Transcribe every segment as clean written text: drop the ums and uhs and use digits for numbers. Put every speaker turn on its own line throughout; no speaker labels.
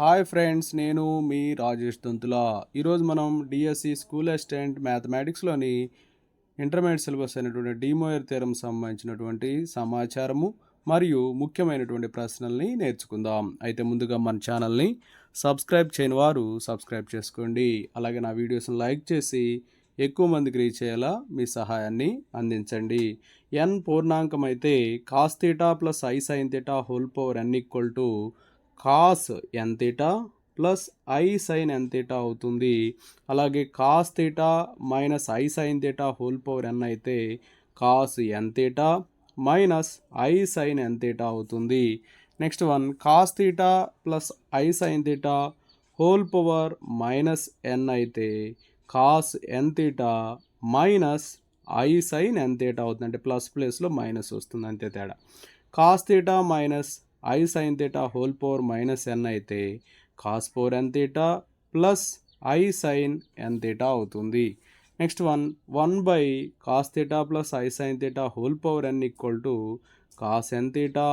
Hi friends, నేను మీ రాజేష్ దంతులా. ఈరోజు మనం డిఎస్సి స్కూల్ అసిస్టెంట్ మ్యాథమెటిక్స్లోని ఇంటర్మీడియట్ సిలబస్ అయినటువంటి డీమోయర్ థియరం సంబంధించినటువంటి సమాచారము మరియు ముఖ్యమైనటువంటి ప్రశ్నల్ని నేర్చుకుందాం. అయితే ముందుగా మన ఛానల్ని సబ్స్క్రైబ్ చేయని వారు సబ్స్క్రైబ్ చేసుకోండి. అలాగే నా వీడియోస్ని లైక్ చేసి ఎక్కువ మందికి రీచ్ అయ్యేలా మీ సహాయాన్ని అందించండి. ఎన్ పూర్ణాంకం అయితే cos theta plus I sine theta whole power N equal to cos N theta plus I sine N theta అవుతుంది. అలాగే cos theta minus I sine theta whole power N అయితే cos N theta minus I sine N theta అవుతుంది. Next one cos theta plus I sine theta whole power minus N అయితే cos N theta minus I sine N theta అవుతుంది. అంటే plus ప్లేస్లో minus వస్తుంది, అంతే తేడా. Cos theta minus I sine theta whole power minus N అయితే cos power N theta plus I sine N theta అవుతుంది. Next one by cos theta plus I sine theta whole power N equal to cos N theta,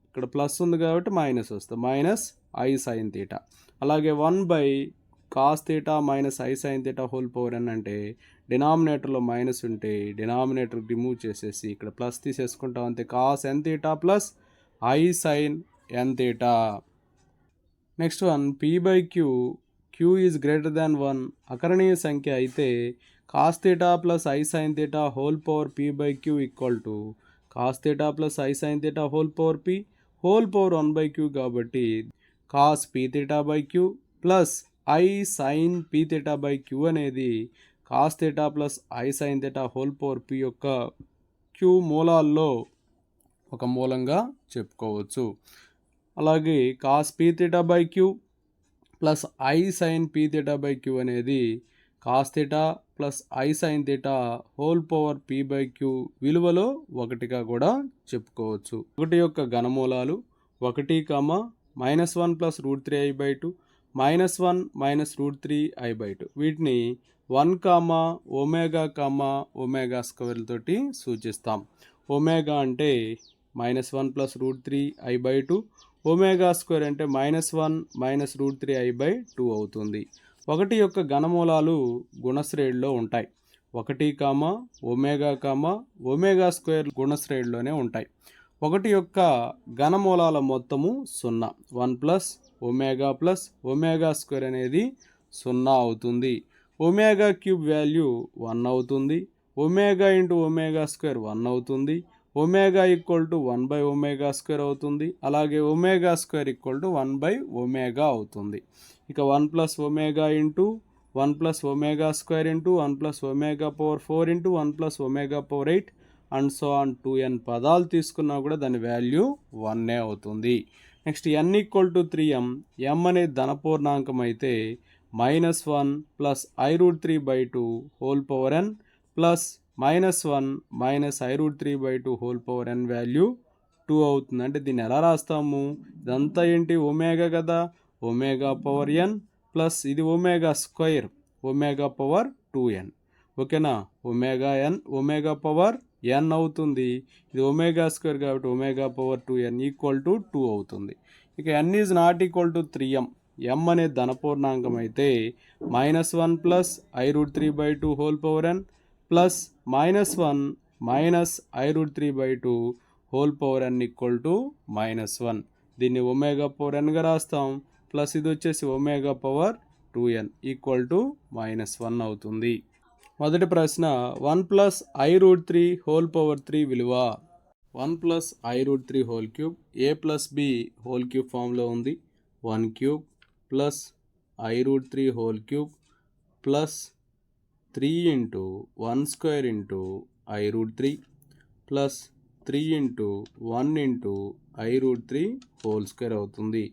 ఇక్కడ plus ఉంది కాబట్టి minus వస్తుంది, minus I sine theta. అలాగే 1 cos theta minus I sine theta whole power N అంటే డినామినేటర్లో minus ఉంటే denominator remove చేసేసి ఇక్కడ ప్లస్ తీసేసుకుంటాం, అంతే. Cos N theta plus I sine N theta. Next P by Q, Q is greater than 1 అకరణీయ సంఖ్య అయితే cos theta plus I sine theta whole power P by Q equal to cos theta plus I sine theta whole power P whole power 1/q కాబట్టి cos P theta by Q plus I sine P theta by Q అనేది cos theta plus I sine theta whole power P యొక్క Q మూలాల్లో ఒక మూలంగా చెప్పుకోవచ్చు. అలాగే cos P theta by Q plus I sine P theta by Q అనేది cos theta plus I sine theta whole power P by Q విలువలో ఒకటిగా కూడా చెప్పుకోవచ్చు. ఒకటి యొక్క ఘనమూలాలు 1, -1 ప్లస్ √3i/2 -1 మైనస్ √3i/2 వీటిని 1, ఒమేగా స్క్వేర్లతోటి సూచిస్తాం. ఒమేగా అంటే -1 ప్లస్ √3i/2, ఒమేగా స్క్వేర్ అంటే -1 మైనస్ √3i/2 అవుతుంది. ఒకటి యొక్క ఘనమూలాలు గుణశ్రేణిలో ఉంటాయి. 1, ఒమేగా స్క్వేర్ గుణశ్రేణిలోనే ఉంటాయి. ఒకటి యొక్క ఘనమూలాల మొత్తము 0. 1 ప్లస్ ఒమేగా స్క్వేర్ అనేది 0 అవుతుంది. ఒమేగా క్యూబ్ వాల్యూ 1 అవుతుంది. ఒమేగా ఇంటూ ఒమేగా స్క్వేర్ 1 అవుతుంది. Omega equal to 1 omega square అవుతుంది. అలాగే omega square equal to 1 omega అవుతుంది. ఇక 1 plus omega into 1 plus omega square into 1 plus omega power 4 into 1 plus omega power 8 and so on 2n పదాలు తీసుకున్నా కూడా దాని value 1 అవుతుంది. Next n equal to 3m, m అనేది ధనపూర్ణాంకం అయితే -1 plus i√3/2 whole power n plus -1 minus i√3/2 whole power n value 2 అవుతుంది. అంటే దీన్ని ఎలా రాస్తాము? ఇదంతా ఏంటి? ఒమేగా కదా, ఒమేగా పవర్ n ప్లస్ ఇది omega square, omega power 2n. ఓకేనా? ఒమేగా పవర్ n అవుతుంది. ఇది ఒమేగా స్క్వేర్ కాబట్టి omega power 2n equal to 2 అవుతుంది. ఇక n is not equal to 3m, m అనేది ధనపూర్ణాంకం అయితే -1 plus i√3/2 whole power n plus -1 minus i√3/2 whole power n equal to -1. దీన్ని omega power nగా రాస్తాం. Plus ఇది వచ్చేసి omega power 2n equal to -1 అవుతుంది. మొదటి ప్రశ్న 1 ప్లస్ i√3 హోల్ పవర్ 3 విలువ. 1 plus i√3 whole cube a plus b whole cube ఫామ్లో ఉంది. 1 cube plus i√3 whole cube plus 3 into 1 square into i√3 plus 3 into 1 into i√3 whole square అవుతుంది.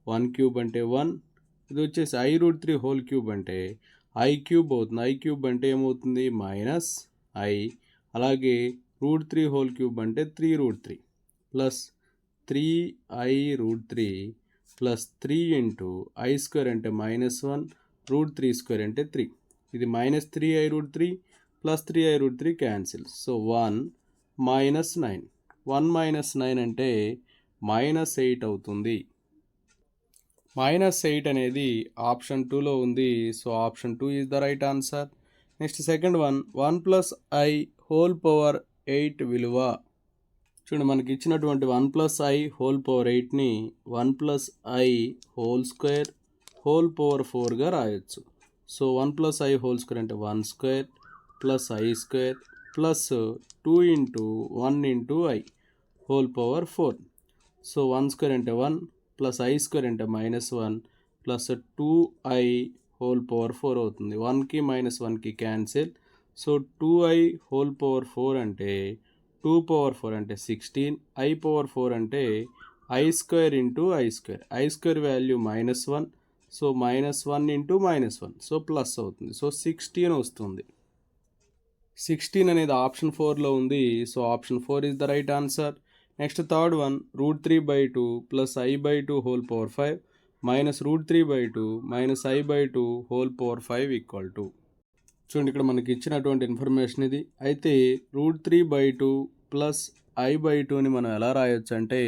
1 cube అంటే 1, ఇది వచ్చేసి i√3 హోల్ క్యూబ్ అంటే i cube అవుతుంది. i cube అంటే ఏమవుతుంది? -i. అలాగే √3 హోల్ క్యూబ్ అంటే 3√3 plus 3i√3 plus 3 into i square అంటే -1 √3 స్క్వేర్ అంటే 3. ఇది -3i√3 plus 3i√3 cancel. So 1 -9. 1 - 9 అంటే -8 అవుతుంది. -8 అనేది ఆప్షన్ 2లో ఉంది. So option 2 is the right answer. Next second one 1 + i whole power 8 విలువ. చూడండి మనకి ఇచ్చినటువంటి 1 + i హోల్ పవర్ 8ని 1 + i whole square whole power 4గా రాయొచ్చు. సో 1 + i హోల్ స్క్వేర్ అంటే 1² + i² plus 2 × 1 × i whole power 4. So 1² అంటే 1 ప్లస్ i² అంటే -1 ప్లస్ 2i హోల్ పవర్ 4 అవుతుంది. 1కి -1కి cancel. So 2i whole power 4 అంటే 2 పవర్ 4 అంటే 16, i పవర్ 4 అంటే i² × i². i² value -1, so -1 × -1, so plus అవుతుంది. సో 16 వస్తుంది. 16 అనేది ఆప్షన్ 4లో ఉంది. So option 4 is the right answer. Next third one √3/2 + i/2 whole power 5 -√3/2 -i/2 whole power 5 = చూడండి ఇక్కడ మనకి ఇచ్చినటువంటి ఇన్ఫర్మేషన్ ఇది. అయితే √3/2 + i/2ని మనం ఎలా రాయొచ్చు అంటే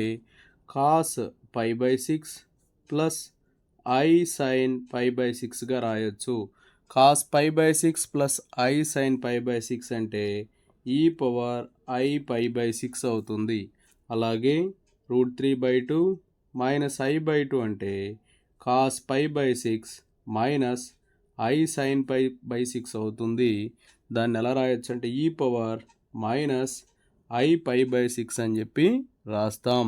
cos π/6 ప్లస్ i sin π/6గా రాయొచ్చు. cos π/6 ప్లస్ i sin π/6 అంటే e⁻i π/6 అవుతుంది. అలాగే √3/2 i/2 అంటే cos π/6 మైనస్ i sin π/6 అవుతుంది. దాన్ని ఎలా రాయొచ్చు అంటే e⁻i π/6 అని చెప్పి రాస్తాం.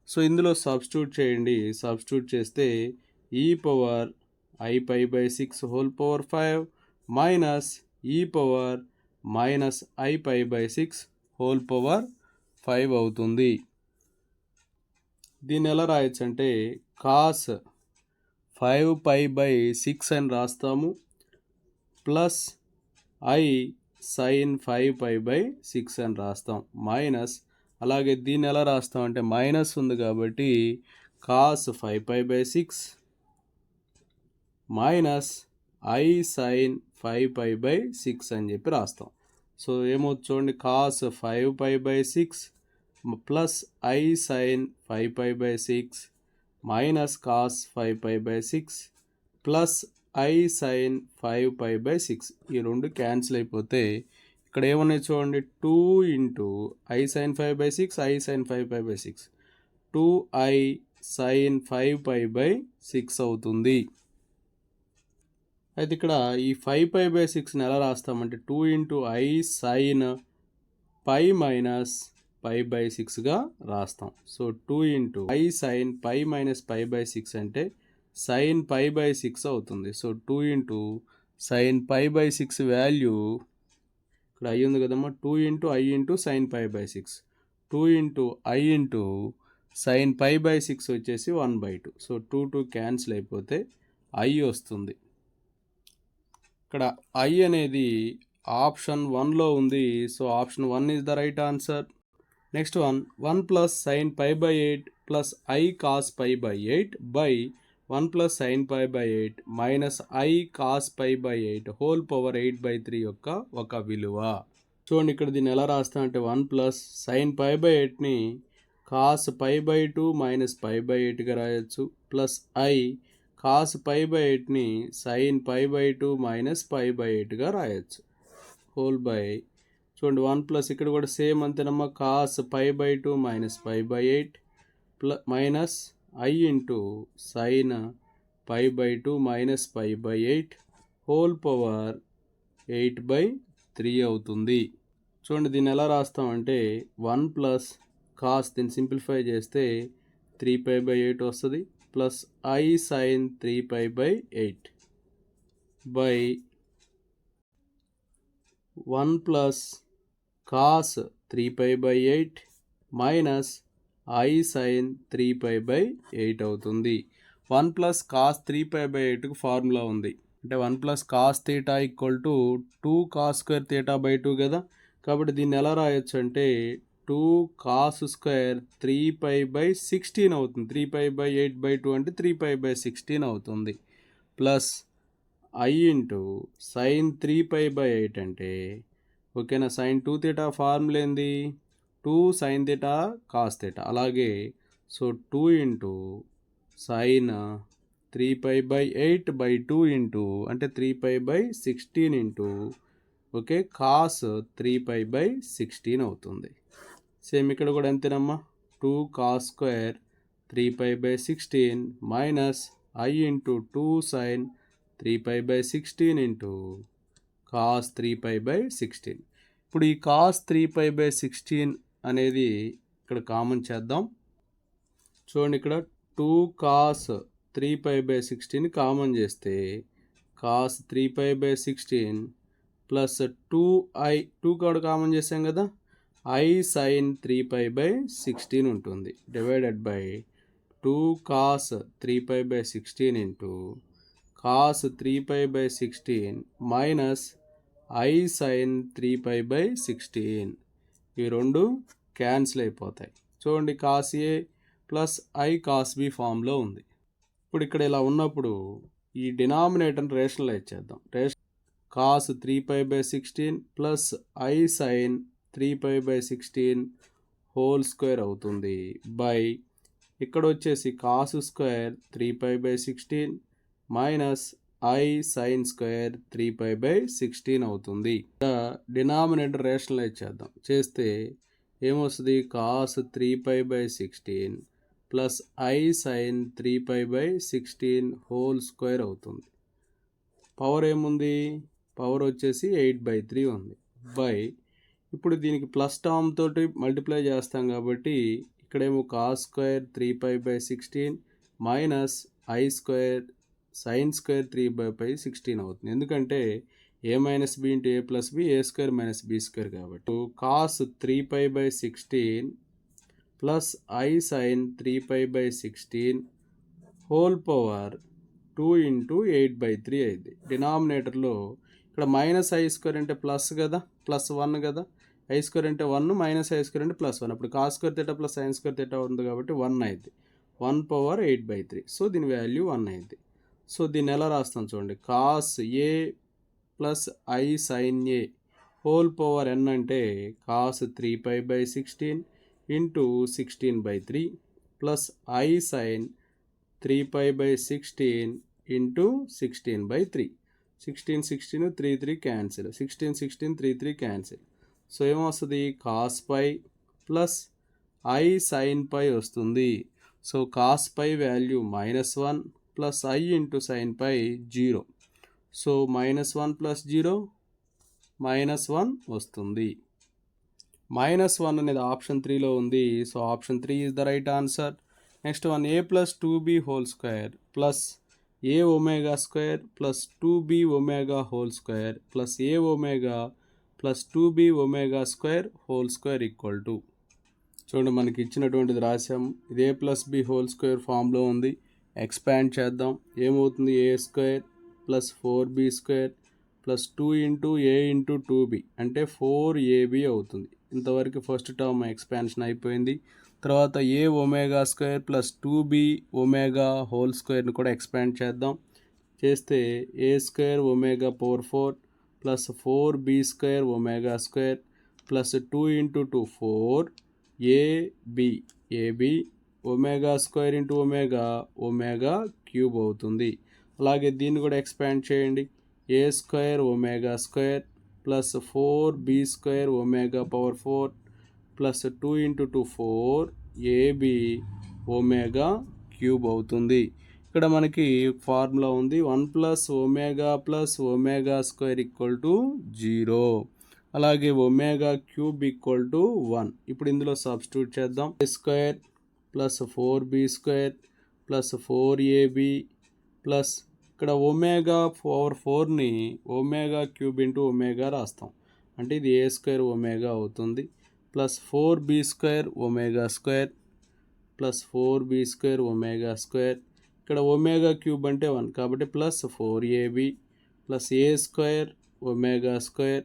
సో ఇందులో సబ్స్టిట్యూట్ చేయండి. సబ్స్టిట్యూట్ చేస్తే e⁻i π/6 whole power 5 minus e⁻i π/6 whole power 5 అవుతుంది. దీన్ని ఎలా రాయొచ్చు అంటే cos 5π/6 అని రాస్తాము ప్లస్ i sin 5π/6 అని రాస్తాం మైనస్. అలాగే దీన్ని ఎలా రాస్తాం అంటే మైనస్ ఉంది కాబట్టి cos 5π/6 మైనస్ i sin 5π/6 అని చెప్పి రాస్తాం. సో ఏమవుతుంది చూడండి cos 5π/6 plus i sin 5π/6 minus cos 5π/6 plus i sin 5π/6 ఈ రెండు క్యాన్సిల్ అయిపోతే ఇక్కడ ఏమన్నాయి చూడండి 2 × i sin 5/6 i sin 5π/6 2i sin 5π/6 అవుతుంది. అయితే ఇక్కడ ఈ 5π/6ని ఎలా రాస్తామంటే 2 × i sin π మైనస్ π/6గా రాస్తాం. సో 2 × i sin π మైనస్ π/6 అంటే sin π/6 అవుతుంది. సో 2 × sin π/6 వాల్యూ ఇక్కడ i ఉంది కదమ్మా 2 × i × sin π/6 2 × i × sin π/6 వచ్చేసి 1/2. సో 2 క్యాన్సిల్ అయిపోతే i వస్తుంది. ఇక్కడ i అనేది ఆప్షన్ 1లో ఉంది. So option 1 is the right answer. Next one 1 + sin π/8 plus i cos π/8 by 1 + sin π/8 minus i cos π/8 whole power 8/3 యొక్క ఒక విలువ. చూడండి ఇక్కడ దీన్ని ఎలా రాస్తామంటే 1 + sin π/8ని cos π/2 మైనస్ π/8గా రాయొచ్చు ప్లస్ i cos π/8ని sin π/2 మైనస్ π/8గా రాయొచ్చు హోల్ బై. చూడండి 1 + ఇక్కడ కూడా సేమ్ అంతేనమ్మా cos π/2 minus π/8 minus i × sin π/2 minus π/8 whole power 8/3 అవుతుంది. చూడండి దీన్ని ఎలా రాస్తామంటే 1 + cos దీన్ని సింప్లిఫై చేస్తే 3π/8 వస్తుంది plus i sin 3π/8 by 1 + cos 3π/8 minus i sin 3π/8 అవుతుంది. 1 + cos 3π/8కు ఫార్ములా ఉంది. అంటే 1 + cos θ = 2 cos²θ/2 కదా. కాబట్టి దీన్ని ఎలా రాయొచ్చు అంటే 2 cos² 3π/16 అవుతుంది. 3π/8/2 అంటే 3π/16 అవుతుంది. ప్లస్ i × sin 3π/8 అంటే ఓకేనా sin 2θ ఫార్ములా ఏంది 2 sin θ cos θ. అలాగే సో 2 × sin 3π/8/2 ఇంటూ అంటే 3π/16 ఇంటూ ఓకే కాస్ 3π/16 అవుతుంది. సేమ్ ఇక్కడ కూడా అంతేనమ్మా, 2 cos square 3π/16 minus I into 2 sin 3π/16 into cos 3π/16. ఇప్పుడు ఈ కాస్ 3π/16 అనేది ఇక్కడ కామన్ చేద్దాం. చూడండి, ఇక్కడ 2 cos 3π/16 కామన్ చేస్తే కాస్ 3π/16 ప్లస్ 2i 2 కూడా కామన్ చేసాం కదా, I sin 3π/16 ఉంటుంది. Divided by 2 cos 3π/16 into cos 3π/16 minus I sin 3π/16. ఈ రెండు క్యాన్సిల్ అయిపోతాయి. చూడండి, cos A plus I cos b ఫామ్లో ఉంది. ఇప్పుడు ఇక్కడ ఇలా ఉన్నప్పుడు ఈ డినామినేటర్ని రేషనలైజ్ చేద్దాం. Cos 3π/16 plus I sin 3π/16 whole square అవుతుంది బై ఇక్కడ వచ్చేసి cos square 3π/16 minus I sin square 3π/16 అవుతుంది. డినామినేటర్ రేషనలైజ్ చేద్దాం. చేస్తే ఏమొస్తుంది, cos 3π/16 plus I sin 3π/16 whole square అవుతుంది. పవర్ ఏముంది, పవర్ వచ్చేసి 8/3 ఉంది బై ఇప్పుడు దీనికి ప్లస్ టర్మ్ తోటి మల్టిప్లై చేస్తాం కాబట్టి ఇక్కడేమో cos square 3π/16 minus I square sine square 3π/16 అవుతుంది. ఎందుకంటే a minus B into a plus B, a square minus B square కాబట్టి cos 3π/16 plus I sine 3π/16 whole power 2 into 8/3 అయింది. డినామినేటర్లో ఇక్కడ మైనస్ I స్క్వేర్ అంటే ప్లస్ కదా, ప్లస్ 1 కదా, I square అంటే 1 మైనస్ I స్క్వేర్ అంటే ప్లస్ 1. అప్పుడు cos square theta plus sine square theta ఉంది కాబట్టి 1 అయింది. 1 పవర్ 8/3. సో దీని వాల్యూ 1 అయింది. సో దీన్ని ఎలా రాస్తాం చూడండి, cos A plus I sine A whole power n అంటే cos 3π/16 into 16/3 plus I sine 3π/16 into 16/3. 16 3 3 cancel, 16 3 3 cancel. So ఏమొస్తుంది, cos pi plus I sine pi వస్తుంది. So cos pi value -1 plus I into sine pi 0. So -1 plus 0 -1 వస్తుంది. -1 అనేది option 3లో ఉంది. So option 3 is the right answer. Next one, a plus 2b whole square plus a omega square plus 2b omega whole square plus a omega plus 2b omega square whole square equal to, చూడండి మనకి ఇచ్చినటువంటిది రాసాం. ఇది a plus b whole square ఫామ్లో ఉంది. Expand చేద్దాం. ఏమవుతుంది, a square plus 4b square plus 2 into a into 2b అంటే 4ab అవుతుంది. ఇంతవరకు ఫస్ట్ టర్మ్ ఎక్స్పాన్షన్ అయిపోయింది. తర్వాత a omega square plus 2b omega whole స్క్వేర్ని కూడా ఎక్స్పాండ్ చేద్దాం. చేస్తే a square omega power 4 plus 4b square omega square plus 2 into 2 4ab omega square into omega omega cube అవుతుంది. అలాగే దీన్ని కూడా ఎక్స్పాండ్ చేయండి. a square omega square plus 4b square omega power 4 plus 2 into 2 4ab omega cube అవుతుంది. ఇక్కడ మనకి formula ఉంది, 1 plus omega square equal to 0. అలాగే ఒమేగా క్యూబ్ ఈక్వల్ టు 1. ఇప్పుడు ఇందులో సబ్స్టిట్యూట్ చేద్దాం. a square plus 4b square plus 4ab plus ఇక్కడ omega power 4ని ఒమేగా క్యూబ్ ఇంటూ ఒమేగా రాస్తాం. అంటే ఇది a స్క్వేర్ ఒమేగా అవుతుంది. Plus 4b square omega square plus 4b square omega square. ఇక్కడ ఒమేగా క్యూబ్ అంటే 1 కాబట్టి plus 4ab plus a square omega square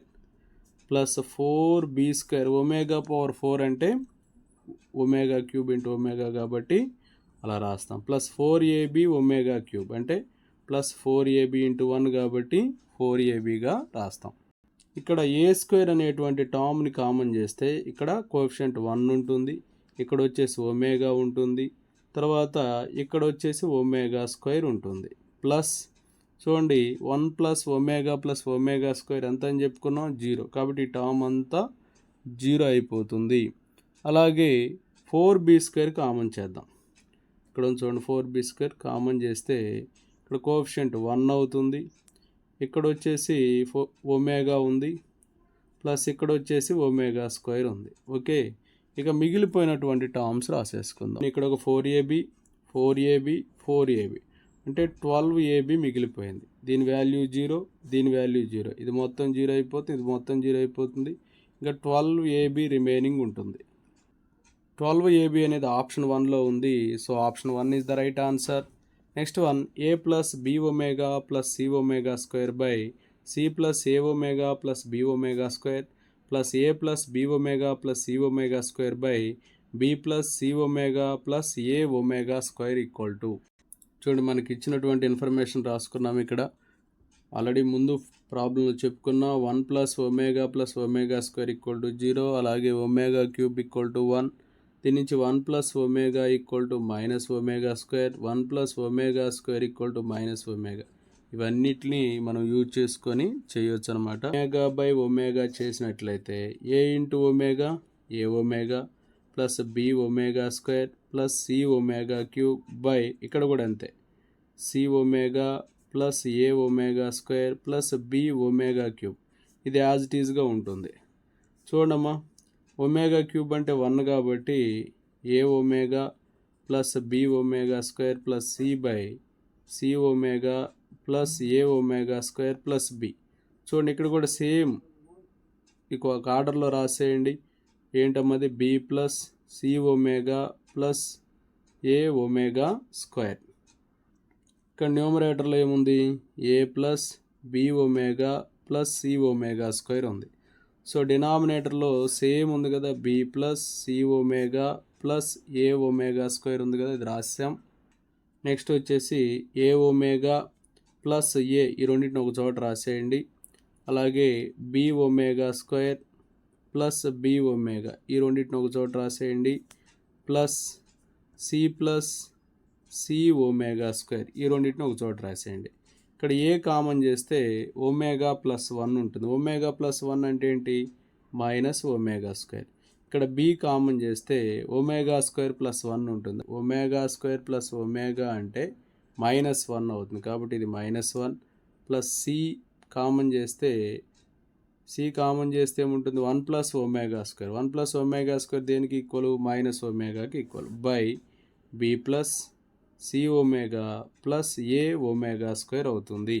plus 4b square. Omega power 4 అంటే omega cube into omega కాబట్టి అలా రాస్తాం. Plus 4ab omega cube అంటే plus 4ab into 1 కాబట్టి 4abగా రాస్తాం. ఇక్కడ a స్క్వేర్ అనేటువంటి టర్మ్ని కామన్ చేస్తే ఇక్కడ కోఎఫిషియంట్ 1 ఉంటుంది. ఇక్కడ వచ్చేసి ఒమేగా ఉంటుంది. తర్వాత ఇక్కడ వచ్చేసి ఒమేగా స్క్వేర్ ఉంటుంది. ప్లస్ చూడండి 1 ప్లస్ ఒమేగా స్క్వేర్ ఎంత అని చెప్పుకున్నాం 0. కాబట్టి ఈ టర్మ్ అంతా 0 అయిపోతుంది. అలాగే 4b స్క్వేర్ కామన్ చేద్దాం. ఇక్కడ చూడండి 4b స్క్వేర్ కామన్ చేస్తే ఇక్కడ కోఎఫిషియంట్ 1 అవుతుంది. ఇక్కడ వచ్చేసి ఒమేగా ఉంది, ప్లస్ ఇక్కడ వచ్చేసి ఒమేగా స్క్వేర్ ఉంది. ఓకే, ఇక మిగిలిపోయినటువంటి టర్మ్స్ రాసేసుకుందాం. ఇక్కడ ఒక 4ab అంటే 12ab మిగిలిపోయింది. దీని వాల్యూ 0, దీని వాల్యూ 0. ఇది మొత్తం 0 అయిపోతుంది, ఇది మొత్తం 0 అయిపోతుంది. ఇంకా 12ab రిమైనింగ్ ఉంటుంది. 12ab అనేది ఆప్షన్ 1లో ఉంది. So option 1 is the right answer. Next one, a plus b omega plus c omega square by c plus a omega plus b omega square plus a plus b omega plus c omega square by b plus c omega plus a omega square equal to. చూడండి, మనకి ఇచ్చినటువంటి information రాసుకున్నాం. ఇక్కడ already ముందు ప్రాబ్లంలో చెప్పుకున్నా 1 plus omega square equal to 0, అలాగే omega cube equal to 1. దీని నుంచి 1 plus omega equal to minus omega square, 1 plus omega square equal to minus omega. ఇవన్నిటిని మనం యూజ్ చేసుకొని చేయొచ్చు అనమాట. ఒమేగా బై ఒమేగా చేసినట్లయితే A into omega A omega plus B omega square plus C omega cube by ఇక్కడ కూడా అంతే C omega plus A omega square plus B omega cube. ఇది యాజ్ ఇట్ ఈజ్గా ఉంటుంది. చూడమ్మా, ఒమేగా క్యూబ్ అంటే 1 కాబట్టి A omega plus B omega square plus C by C omega plus A omega square plus B. చూడండి, ఇక్కడ కూడా same ఒక ఆర్డర్లో రాసేయండి. ఏంటమ్మది B plus C omega plus A omega square. ఇక్కడ న్యూమరేటర్లో ఏముంది, A plus B omega plus C omega square ఉంది. సో డినామినేటర్లో సేమ్ ఉంది కదా, B plus C omega plus A omega square ఉంది కదా, ఇది రాసాం. నెక్స్ట్ వచ్చేసి ఏ ఒమేగా ప్లస్ ఏ, ఈ రెండింటిని ఒక చోట రాసేయండి. అలాగే b omega square plus B omega, ఈ రెండింటిని ఒక చోట రాసేయండి. ప్లస్ సి ఒమేగా స్క్వేర్, ఈ రెండింటిని ఒక చోట రాసేయండి. ఇక్కడ ఏ కామన్ చేస్తే ఒమేగా ప్లస్ 1 ఉంటుంది. ఒమేగా ప్లస్ 1 అంటే ఏంటి, మైనస్ ఒమేగా స్క్వేర్. ఇక్కడ బి కామన్ చేస్తే ఒమేగా స్క్వేర్ ప్లస్ 1 ఉంటుంది. ఒమేగా స్క్వేర్ ప్లస్ ఒమేగా అంటే మైనస్ 1 అవుతుంది, కాబట్టి ఇది -1. ప్లస్ సి కామన్ చేస్తే ఏముంటుంది, 1 plus omega square. 1 plus omega square దేనికి ఈక్వల్, మైనస్ ఒమేగాకి equal by B plus C omega plus A omega square అవుతుంది.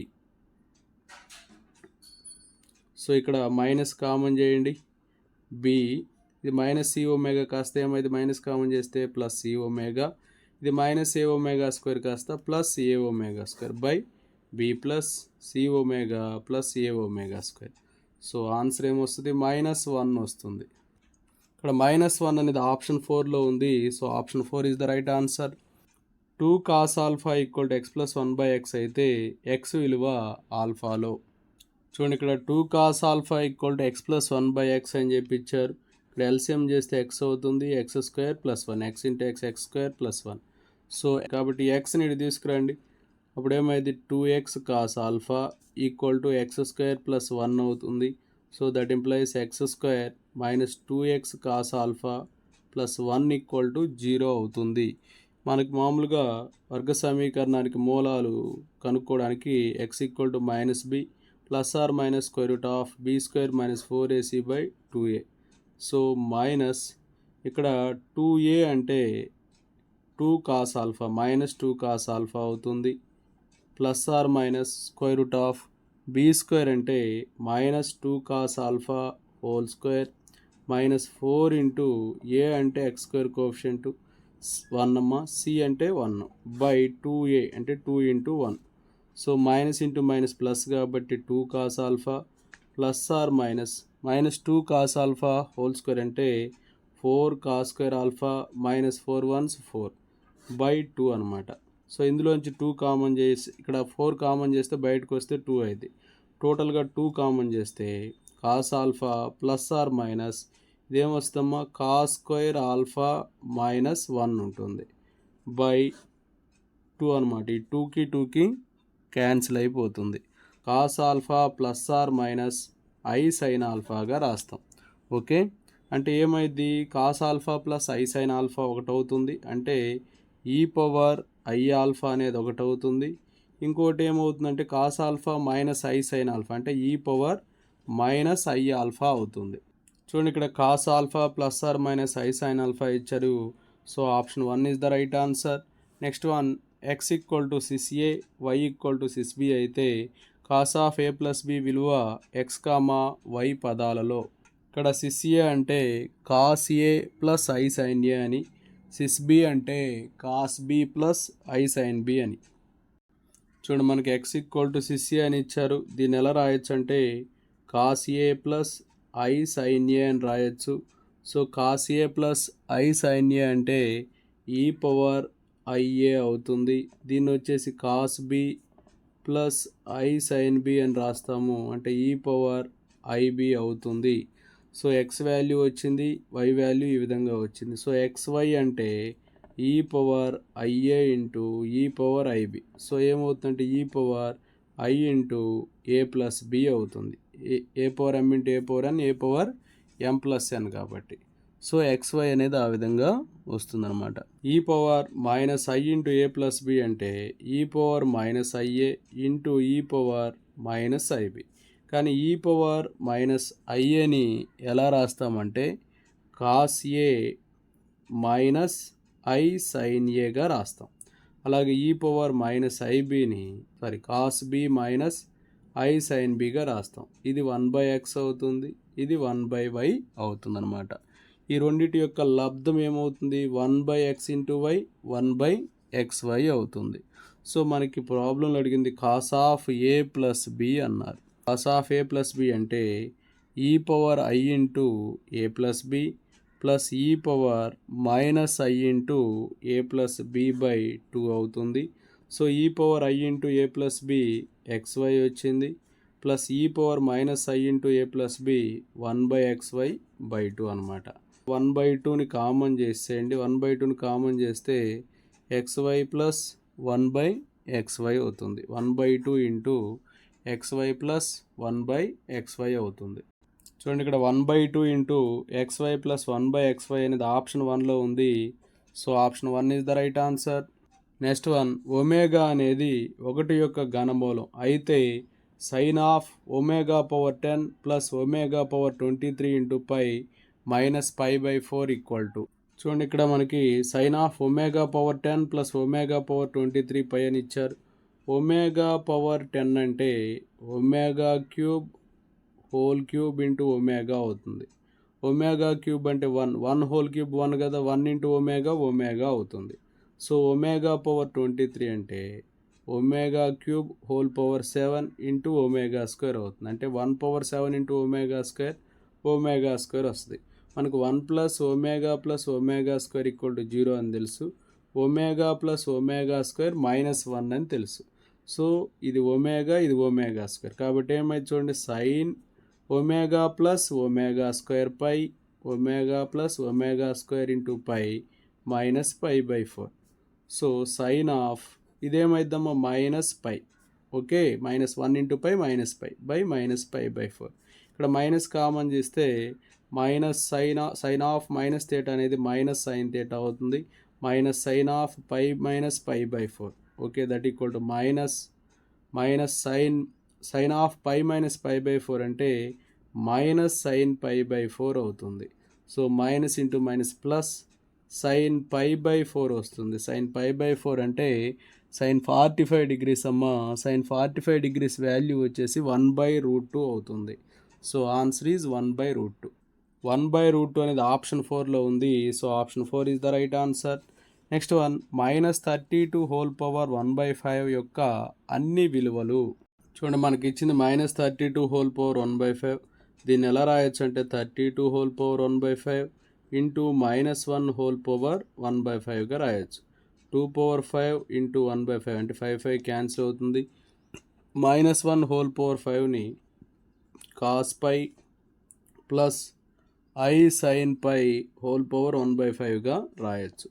సో ఇక్కడ మైనస్ కామన్ చేయండి. బి, ఇది మైనస్ సి ఒమేగా కాస్త ఏమైంది, మైనస్ కామన్ చేస్తే ప్లస్ సి ఒమేగా, ఇది మైనస్ ఏ ఒమేగా స్క్వేర్ కాస్త plus A omega square by B plus C omega plus A omega square. So answer ఏమొస్తుంది, -1 వస్తుంది. ఇక్కడ -1 అనేది ఆప్షన్ 4లో ఉంది. So option 4 is the right answer. 2 cos alpha equal to X plus 1/x అయితే X విలువ ఆల్ఫాలో. చూడండి, ఇక్కడ 2 cos alpha equal to X plus 1/x అని చెప్పి ఇచ్చారు. ఇక్కడ ఎల్సిఎం చేస్తే ఎక్స్ అవుతుంది, X square plus 1, X into X square plus 1. So కాబట్టి ఎక్స్ని ఇటు తీసుకురండి. అప్పుడు ఏమైంది, 2x cos alpha equal to X square plus 1 అవుతుంది. So that implies X square minus 2x cos alpha plus 1 equal to 0 అవుతుంది. మనకి మామూలుగా వర్గ సమీకరణానికి మూలాలు కనుక్కోవడానికి X equal to -b plus or minus square root of B square minus 4ac/2a. So minus ఇక్కడ 2a అంటే 2 cos ఆల్ఫా -2 cos ఆల్ఫా అవుతుంది. Plus or minus square root of B square అంటే -2 cos alpha whole square minus 4 into A అంటే X square coefficient 1 అమ్మ, C అంటే 1 by 2a అంటే 2 into 1. So minus into minus plus కాబట్టి 2 cos alpha plus or minus -2 cos alpha whole square అంటే 4 cos square alpha minus 4 1s 4 by 2 అనమాట. So ఇందులోంచి 2 common చేసి ఇక్కడ 4 కామన్ చేస్తే బయటకు వస్తే 2 అయింది. టోటల్గా 2 కామన్ చేస్తే cos alpha plus or minus ఇదేమొస్తుందమ్మా, cos స్క్వేర్ ఆల్ఫా -1 ఉంటుంది బై 2 అనమాట. ఈ 2కి క్యాన్సిల్ అయిపోతుంది. Cos alpha plus or minus I sine ఆల్ఫాగా రాస్తాం. ఓకే, అంటే ఏమైంది, cos alpha plus I sine alpha ఒకటి అవుతుంది, అంటే ఈ పవర్ ఐ ఆల్ఫా అనేది ఒకటి అవుతుంది. ఇంకోటి ఏమవుతుందంటే cos alpha minus I sine alpha అంటే e power minus I alpha అవుతుంది. చూడండి, ఇక్కడ cos alpha plus or minus I sine alpha ఇచ్చారు. So option 1 is the right answer. Next one, X equal to cis A, Y equal to cis B అయితే cos of A plus B విలువ X comma Y పదాలలో. ఇక్కడ cis A అంటే cos A plus I sine A అని, sys B అంటే cos B plus I sine B అని. చూడండి, మనకి X equal to cis A అని ఇచ్చారు. దీన్ని ఎలా రాయొచ్చు అంటే cos A plus I sine A అని రాయొచ్చు. So cos A plus I sine A అంటే ఈ పవర్ ఐఏ అవుతుంది. దీన్ని వచ్చేసి cos B plus I sine B అని రాస్తాము, అంటే ఈ పవర్ ఐబి అవుతుంది. సో ఎక్స్ వాల్యూ వచ్చింది, వై వాల్యూ ఈ విధంగా వచ్చింది. సో ఎక్స్వై అంటే e power IA into e power IB. So ఏమవుతుందంటే e power I into A plus B అవుతుంది. A power M into A power N, A power M plus N కాబట్టి. So XY అనేది ఆ విధంగా వస్తుందన్నమాట. E power minus I into A plus B అంటే e power minus IA into e power minus IB. కానీ e power minus ఐఏని ఎలా రాస్తామంటే cos A minus I sine ఏగా రాస్తాం. అలాగే ఈ పవర్ మైనస్ ఐబిని cos B minus I sine బిగా రాస్తాం. ఇది 1/x అవుతుంది, ఇది 1/y అవుతుంది అనమాట. ఈ రెండింటి యొక్క లబ్ధం ఏమవుతుంది, 1/x ఇంటూ వై 1/xy అవుతుంది. సో మనకి ప్రాబ్లంలో అడిగింది cos of A plus B అన్నారు. Cos of A plus B అంటే e power I into A plus B plus e power minus I into A plus B by 2 అవుతుంది. So e power I into A plus B XY వచ్చింది, plus e power minus I into A plus B 1/xy by 2 అనమాట. 1/2ని common చేసేయండి. 1/2ని common చేస్తే XY plus 1/xy అవుతుంది. 1/2 into XY plus 1/xy అవుతుంది. చూడండి, ఇక్కడ 1/2 ఇంటూ ఎక్స్వై ప్లస్ 1/xy అనేది ఆప్షన్ 1లో ఉంది. So option 1 is the right answer. Next one, omega అనేది 1 యొక్క ఘనమూలం అయితే sine of omega power 10 plus omega power 23 into pi minus pi by 4 equal to. చూడండి, ఇక్కడ మనకి sine of omega power 10 plus omega power 23 pi అని ఇచ్చారు. Omega power 10 అంటే omega cube whole cube into omega అవుతుంది. ఒమేగా క్యూబ్ అంటే 1 whole cube 1 కదా, 1 into omega అవుతుంది. సో ఒమేగా పవర్ 23 అంటే omega cube whole power 7 into omega square అవుతుంది. అంటే 1 పవర్ 7 ఇంటూ ఒమేగా స్క్వేర్ వస్తుంది. మనకు 1 plus omega square equal to 0 అని తెలుసు. Omega plus omega square minus 1 అని తెలుసు. సో ఇది ఒమేగా స్క్వేర్ కాబట్టి ఏమైతే చూడండి, sine omega plus omega square pi omega plus omega square into pi minus pi by 4. So sine of ఇదేమైద్దామా minus pi. Okay, -1 into pi minus pi by minus pi by 4. ఇక్కడ minus common చేస్తే minus sine of minus theta అనేది minus sine theta అవుతుంది. Minus sine of pi minus pi by 4. Okay, that equal to minus sine of pi minus pi by 4 అంటే minus sine pi by 4 అవుతుంది. So minus into minus plus sine pi by 4 వస్తుంది. Sine pi by 4 అంటే sine 45 degrees అమ్మా. Sine 45 degrees value వచ్చేసి 1/√2 అవుతుంది. So answer is 1/√2. 1/√2 అనేది option 4లో ఉంది. So option 4 is the right answer. Next one, -32 whole power 1/5 యొక్క అన్ని విలువలు. చూడండి, మనకి ఇచ్చింది -32 హోల్ పవర్ 1/5. దీన్ని ఎలా రాయొచ్చు అంటే 32 whole power 1/5 into -1 whole power 1/5గా రాయొచ్చు. 2 పవర్ 5 ఇంటూ 1/5 అంటే 5 క్యాన్సిల్ అవుతుంది. -1 హోల్ పవర్ 5ని cos pi plus I sine pi whole power 1/5గా రాయొచ్చు.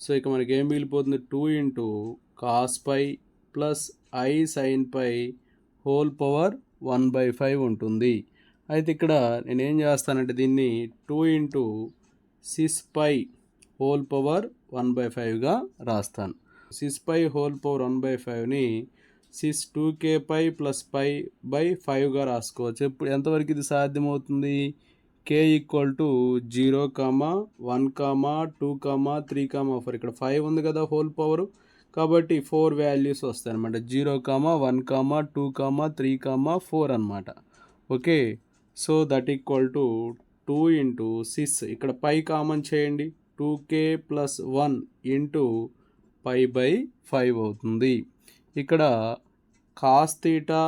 సో ఇక మనకి ఏం మిగిలిపోతుంది, 2 into cos pi plus I sine pi whole power 1/5 ఉంటుంది. అయితే ఇక్కడ నేనేం చేస్తానంటే దీన్ని 2 into cis pi whole power 1/5గా రాస్తాను. సిస్ పై హోల్ పవర్ 1/5ని cis 2k pi plus pi by 5గా రాసుకోవచ్చు. ఇప్పుడు ఎంతవరకు ఇది సాధ్యమవుతుంది, k ఈక్వల్ టు 0, 1, 2, 3, 4 ఇక్కడ 5 ఉంది కదా హోల్ పవర్, కాబట్టి 4 వాల్యూస్ వస్తాయి అనమాట. 0, 1, 2, 3, 4 అనమాట. Okay, so that equal to 2 into sys, ఇక్కడ పై కామన్ చేయండి, 2k plus 1 into pi by 5 అవుతుంది. ఇక్కడ cos theta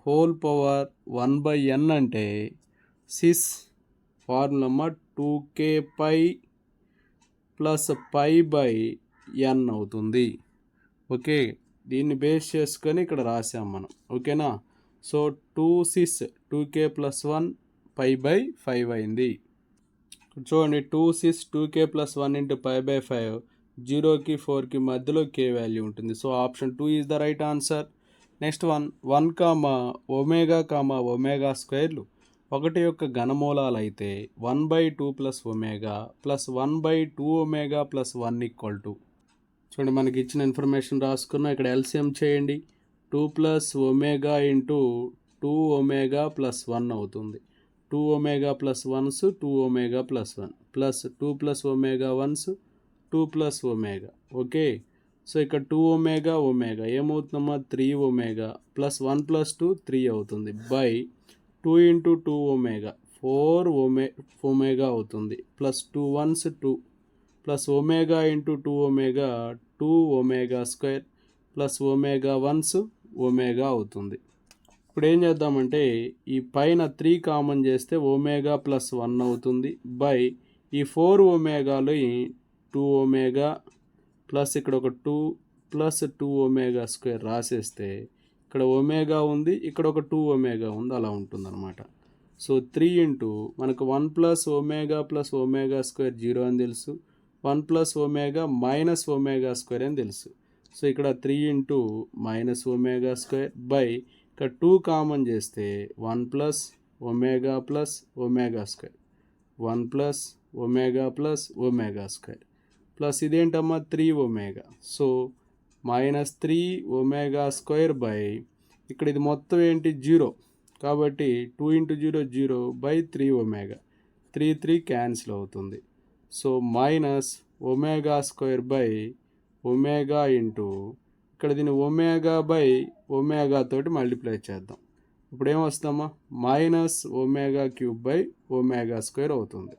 whole power 1/n అంటే cis formula 2k pi plus pi by n అవుతుంది. ఓకే, దీన్ని బేస్ చేసుకొని ఇక్కడ రాసాం మనం. ఓకేనా, so 2 cis 2k plus 1 pi by 5 అయింది. చూడండి, 2 cis 2k plus 1 into pi by 5, 0కి 4కి మధ్యలో k వాల్యూ ఉంటుంది. So option 2 is the right answer. Next 1 omega స్క్వేర్లు ఒకటి యొక్క ఘనమూలాలు అయితే 1/2 plus omega plus 1/2 omega plus 1 equal to, చూడండి మనకి ఇచ్చిన ఇన్ఫర్మేషన్ రాసుకున్నాం. ఇక్కడ ఎల్సిఎం చేయండి, 2 plus omega into 2 omega plus 1 అవుతుంది. 2 omega plus 1s 2 omega plus 1 plus 2 plus omega 1s 2 plus omega. Okay, so ఇక్కడ 2 ఒమేగా ఏమవుతుందమ్మా, 3 ఒమేగా ప్లస్ 1 ప్లస్ 2 3 అవుతుంది by 2 into 2 omega 4 omega అవుతుంది plus 2 1s 2 plus omega into 2 omega 2 omega square plus omega 1s omega అవుతుంది. ఇప్పుడు ఏం చేద్దామంటే ఈ పైన 3 common చేస్తే ఒమేగా ప్లస్ 1 అవుతుంది బై ఈ 4 ఒమేగాలో 2 ఒమేగా ప్లస్ ఇక్కడ ఒక 2 ప్లస్ 2 ఒమేగా స్క్వేర్ రాసేస్తే ఇక్కడ ఒమేగా ఉంది, ఇక్కడ ఒక 2 ఒమేగా ఉంది, అలా ఉంటుందన్నమాట. సో 3 ఇంటూ మనకు 1 ప్లస్ ఒమేగా స్క్వేర్ 0 అని తెలుసు, 1 plus omega minus omega square అని తెలుసు. సో ఇక్కడ 3 into minus omega square by ఇక్కడ 2 కామన్ చేస్తే 1 plus omega square 1 plus omega square plus ఇదేంటమ్మా 3 omega. So minus 3 omega square by ఇక్కడ ఇది మొత్తం ఏంటి 0, కాబట్టి 2 ఇంటూ 0 0 బై 3 ఒమేగా, 3 క్యాన్సిల్ అవుతుంది. So minus omega square by omega into ఇక్కడ దీన్ని ఒమేగా బై ఒమేగా తోటి మల్టిప్లై చేద్దాం. ఇప్పుడు ఏమొస్తామా, minus omega cube by omega square అవుతుంది.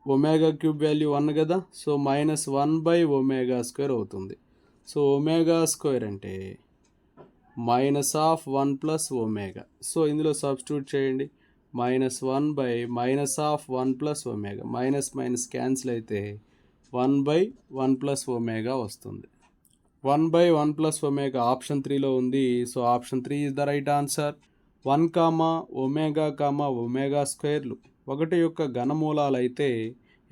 ఒమేగా క్యూబ్ వాల్యూ 1 కదా, so minus 1 by omega square అవుతుంది. సో ఒమేగా స్క్వేర్ అంటే minus of 1 plus omega. So ఇందులో సబ్స్టిట్యూట్ చేయండి, minus 1 by minus of 1 plus omega, minus minus cancel అయితే 1 by 1 plus omega వస్తుంది. 1 by 1 plus omega option 3లో ఉంది. So option 3 is the right answer. 1 omega స్క్వేర్లు ఒకటి యొక్క ఘనమూలాలు అయితే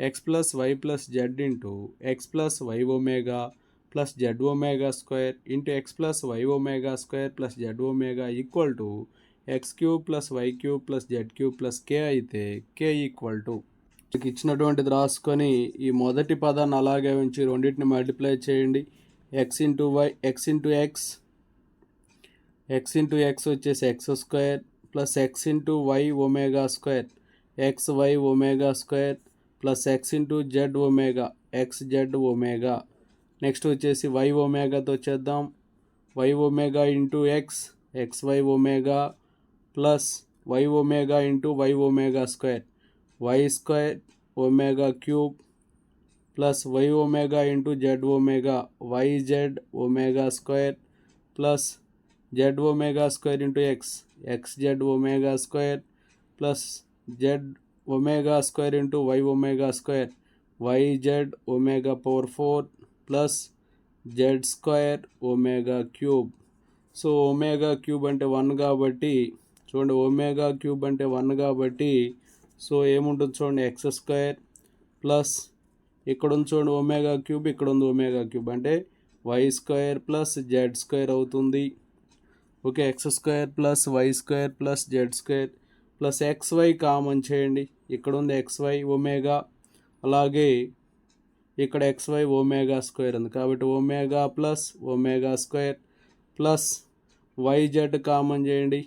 X plus Y plus Z into X plus Y omega plus Z omega square into X plus Y omega square plus Z omega equal to X cube plus Y cube plus Z cube plus K అయితే K equal to, ఇచ్చినటువంటిది రాసుకొని ఈ మొదటి పదాన్ని అలాగే ఉంచి రెండింటిని multiply చేయండి. X into Y, X into X వచ్చేసి X square plus X into why omega square X Y omega square plus X into Z omega X Z omega. Next వచ్చేసి వై ఒమేగాతో చేద్దాం, Y omega into X X Y omega plus Y omega into why omega square Y square omega cube plus Y omega into Z omega Y Z omega square plus Z omega square into X X Z omega square plus Z omega square into why omega square y Z omega power 4 plus Z square omega cube. So omega cube అంటే 1 కాబట్టి చూడండి, omega cube అంటే 1 కాబట్టి so ఏముంటుంది చూడండి, X square plus ఇక్కడ ఉంది చూడండి ఒమేగా క్యూబ్, ఇక్కడ ఉంది ఒమేగా క్యూబ్, అంటే Y square plus Z square అవుతుంది. Okay, X square plus why square plus Z square plus XY common చేయండి. ఇక్కడ ఉంది ఎక్స్వై ఒమేగా, అలాగే ఇక్కడ ఎక్స్వై ఒమేగా స్క్వేర్ ఉంది కాబట్టి omega plus omega square plus y z common చేయండి.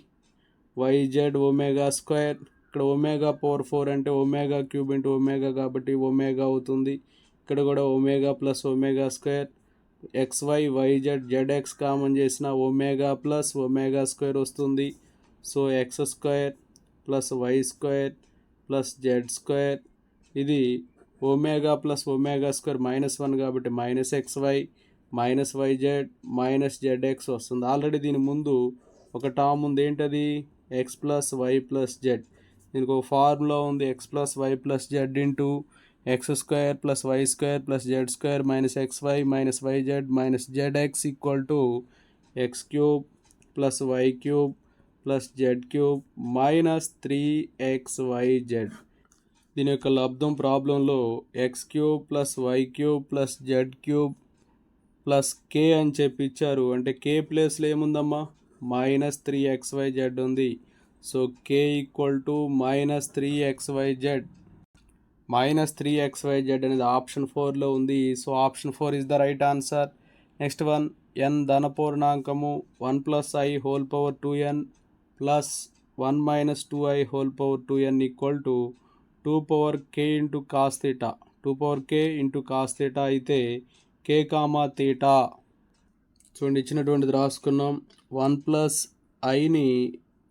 వైజెడ్ ఒమేగా స్క్వేర్, ఇక్కడ ఒమేగా పవర్ 4 అంటే ఒమేగా క్యూబ్ ఇంటూ ఒమేగా కాబట్టి ఒమేగా అవుతుంది. ఇక్కడ కూడా omega plus omega square x y y z z x common చేసిన ఒమేగా ప్లస్ ఒమేగా స్క్వేర్ వస్తుంది. So x square plus why square plus Z square, ఇది omega plus omega square -1 కాబట్టి minus XY minus YZ minus z x వస్తుంది. Already దీని ముందు ఒక term ఉంది, ఏంటది X plus Y plus Z. దీనికి ఒక ఫార్ములా ఉంది, X plus Y plus Z into X square plus why square plus Z square minus XY minus YZ minus ZX equal to X cube plus Y cube plus Z cube minus 3xyz. దీని యొక్క లబ్ధం ప్రాబ్లంలో X cube plus Y cube plus Z cube plus K అని చెప్పి ఇచ్చారు. అంటే కే ప్లేస్లో ఏముందమ్మా -3xyz ఉంది. So K equal to -3xyz. -3xyz అనేది ఆప్షన్ 4లో ఉంది. So option 4 is the right answer. Next one, n ధనపూర్ణాంకము 1 + i whole power 2n plus 1 - 2i whole power 2n equal to 2 power k into cos theta. 2 power k into cos theta అయితే k comma theta చూడండి ఇచ్చినటువంటిది రాసుకున్నాం. 1 + iని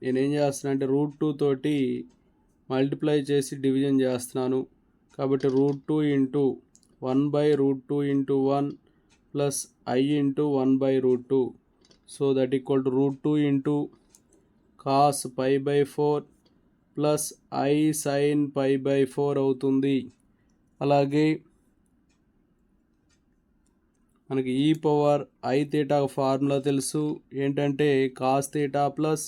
నేనేం చేస్తున్నాను అంటే √2 తోటి multiply చేసి division చేస్తున్నాను. కాబట్టి √2 into 1/√2 into 1 plus i into 1/√2. So that equal to √2 into cos π/4 plus i sine π/4 అవుతుంది. అలాగే మనకి ఈ పవర్ ఐ థీటా ఫార్ములా తెలుసు, ఏంటంటే cos theta plus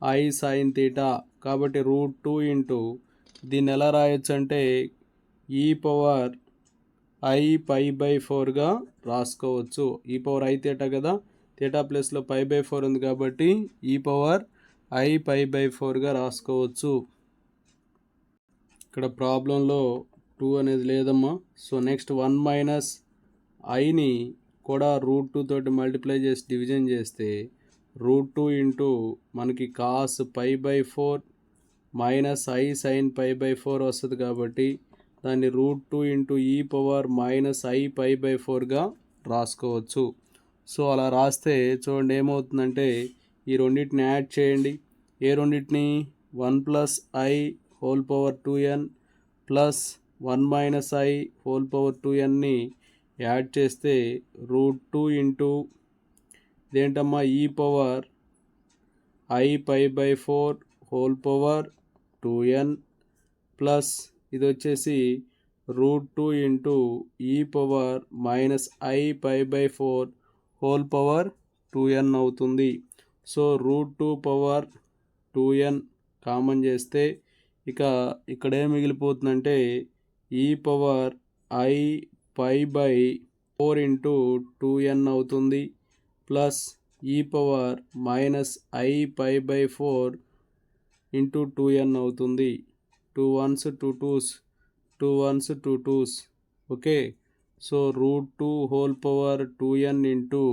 I sine theta. కాబట్టి √2 ఇంటూ దీన్ని ఎలా రాయొచ్చు అంటే ఈ పవర్ ఐ π/4గా రాసుకోవచ్చు. ఈ పవర్ ఐ థీటా కదా, థీటా ప్లస్లో π/4 ఉంది కాబట్టి ఈ పవర్ ఐ π/4గా రాసుకోవచ్చు. ఇక్కడ ప్రాబ్లంలో 2 అనేది లేదమ్మా. సో నెక్స్ట్ 1 - iని కూడా √2 తోటి మల్టిప్లై చేసి డివిజన్ చేస్తే √2 ఇంటూ మనకి కాస్ π/4 మైనస్ ఐ సైన్ π/4 వస్తుంది కాబట్టి దాన్ని √2 ఇంటూ ఈ పవర్ -i π/4గా రాసుకోవచ్చు. సో అలా రాస్తే చూడండి ఏమవుతుందంటే ఈ రెండింటిని యాడ్ చేయండి. ఏ రెండింటిని 1 + i whole power 2n plus 1 - i whole power 2nని యాడ్ చేస్తే √2 ఇంటూ ఇదేంటమ్మా e power i π/4 whole power 2n plus ఇది వచ్చేసి √2 into e power -i π/4 whole power 2n అవుతుంది. సో √2 పవర్ 2n కామన్ చేస్తే ఇక్కడ ఏం మిగిలిపోతుందంటే ఈ పవర్ i π/4 ఇంటూ 2n అవుతుంది plus e power -i π/4 into 2n అవుతుంది. 2 1s 2 2s 2 1s 2 2s. Okay, so √2 whole power 2n into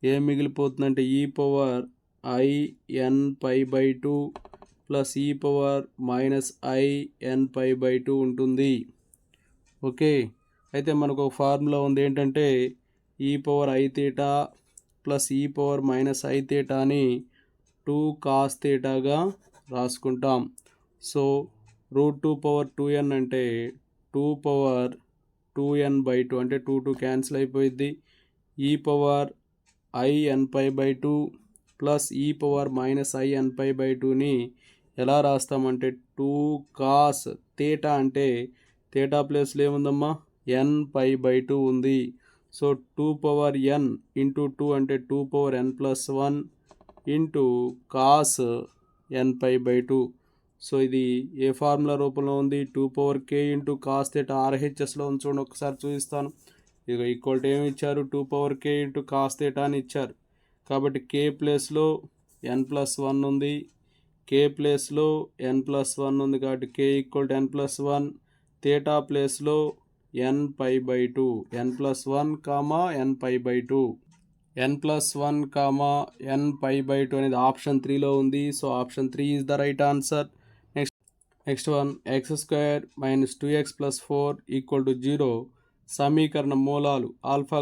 ఏం మిగిలిపోతుందంటే ఈ power i n π/2 plus e power -i n π/2 ఉంటుంది. Okay, అయితే మనకు ఒక ఫార్ములా ఉంది, ఏంటంటే ఈ power I theta plus e power -i థీటాని 2 cos థీటాగా రాసుకుంటాం. సో √2 పవర్ 2n అంటే 2 పవర్ 2n/2 అంటే 2 2 క్యాన్సిల్ అయిపోయింది. ఈ power i n π/2 plus e power -i n π/2ని ఎలా రాస్తామంటే 2 కాస్ థీటా అంటే థీటా ప్లేస్లో ఏముందమ్మా n π/2 ఉంది. సో 2 పవర్ n ఇంటూ 2 అంటే 2 power n + 1 into cos n π/2. So ఇది ఏ ఫార్ములా రూపంలో ఉంది, 2k ఇంటూ కాస్ థీటా RHSలో ఉంది. చూడండి ఒకసారి చూపిస్తాను. ఇక ఈక్వల్ టు ఏమి ఇచ్చారు, 2k ఇంటూ కాస్ థీటా అని ఇచ్చారు. కాబట్టి k ప్లేస్లో n+1 ఉంది, k ప్లేస్లో n+1 ఉంది కాబట్టి k equal to n+1, theta ప్లేస్లో n π/2, n+1, n π/2, n+1, n π/2 అనేది ఆప్షన్ 3లో ఉంది. So option 3 is the right answer. Next one, x² - 2x + 4 = 0 సమీకరణ మూలాలు ఆల్ఫా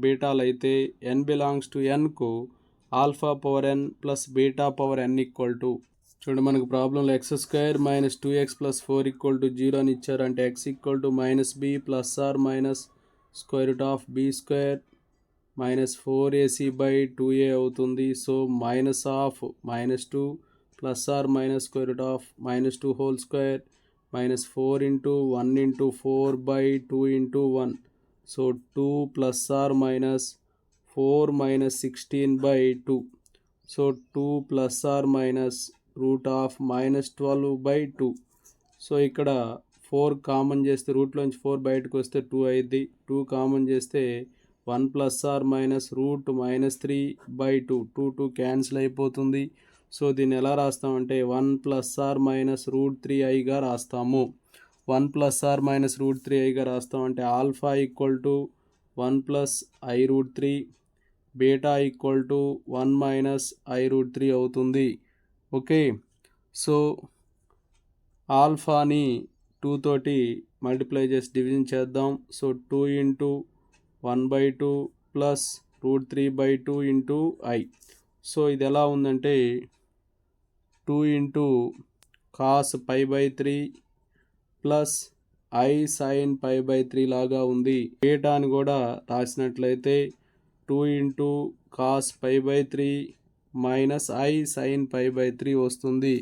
బీటాలు అయితే n belongs to nకు α⁴n + β⁴n = చూడండి మనకు ప్రాబ్లంలో x² - 2x + 4 = 0 అని ఇచ్చారు. అంటే x = -b ± √b² -4ac/2a అవుతుంది. సో -2 ± √-2² -4 × 1 × 4/2 × 1. సో 2 ± 4 - 16/2. సో 2 ± √-12/2. సో ఇక్కడ 4 కామన్ చేస్తే రూట్లోంచి 4 బయటకు వస్తే 2 అయింది. 2 కామన్ చేస్తే 1 ± √-3/2. 2 క్యాన్సిల్ అయిపోతుంది. సో దీన్ని ఎలా రాస్తామంటే 1 ± √3iగా రాస్తాము. 1 ± √3iగా రాస్తామంటే ఆల్ఫా = 1 + i√3, బీటా = 1 - i√3 అవుతుంది. ఓకే, సో ఆల్ఫాని 2 తోటి మల్టిప్లై చేసి డివిజన్ చేద్దాం. So 2 × 1/2 + √3/2 × i. సో ఇది ఎలా ఉందంటే 2 × cos π/3 + i sin π/3 లాగా ఉంది. బీటాని కూడా రాసినట్లయితే 2 × cos π/3 - i sin π/3 వస్తుంది.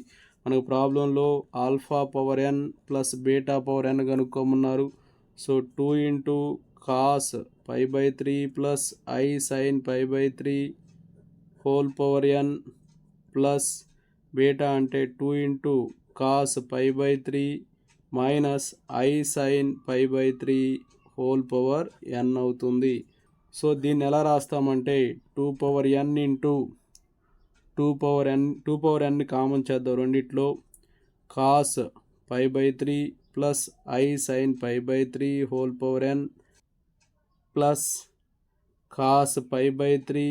మనకు ప్రాబ్లంలో α⁴n + β⁴n కనుక్కోమన్నారు. So 2 × cos π/3 + i sin π/3 whole plus beta అంటే 2 × cos π/3 - i sin π/3 whole అవుతుంది. సో దీన్ని ఎలా రాస్తామంటే 2n × 2n కామన్ చేద్దాం రెండిట్లో. cos π/3 + i sin π/3 whole plus cos π/3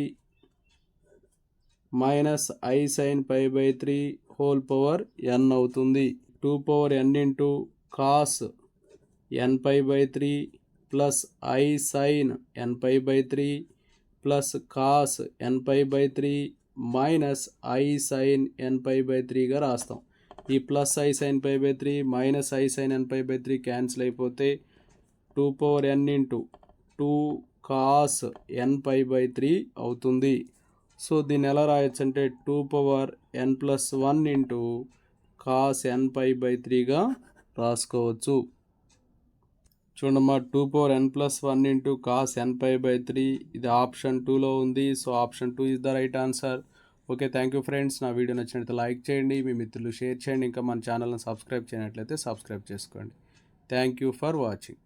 - i sin π/3 whole అవుతుంది. 2n × cos nπ/3 + i sin nπ/3 plus cos nπ/3 - i sin nπ/3గా రాస్తాం. ఈ plus i sin π/3 - i sin nπ/3 cancel అయిపోతే 2n × 2 cos nπ/3 అవుతుంది. So దీన్ని ఎలా రాయొచ్చు అంటే 2n+1 × cos nπ/3గా రాసుకోవచ్చు. చూడమ్మా 2n+1 × cos nπ/3 ఇది ఆప్షన్ 2లో ఉంది. So option 2 is the right answer. Okay, thank you friends. నా వీడియో నచ్చినట్లయితే లైక్ చేయండి, మీ మిత్రులు షేర్ చేయండి, ఇంకా మన ఛానల్ని సబ్స్క్రైబ్ చేయనట్లయితే సబ్స్క్రైబ్ చేసుకోండి. Thank you for watching.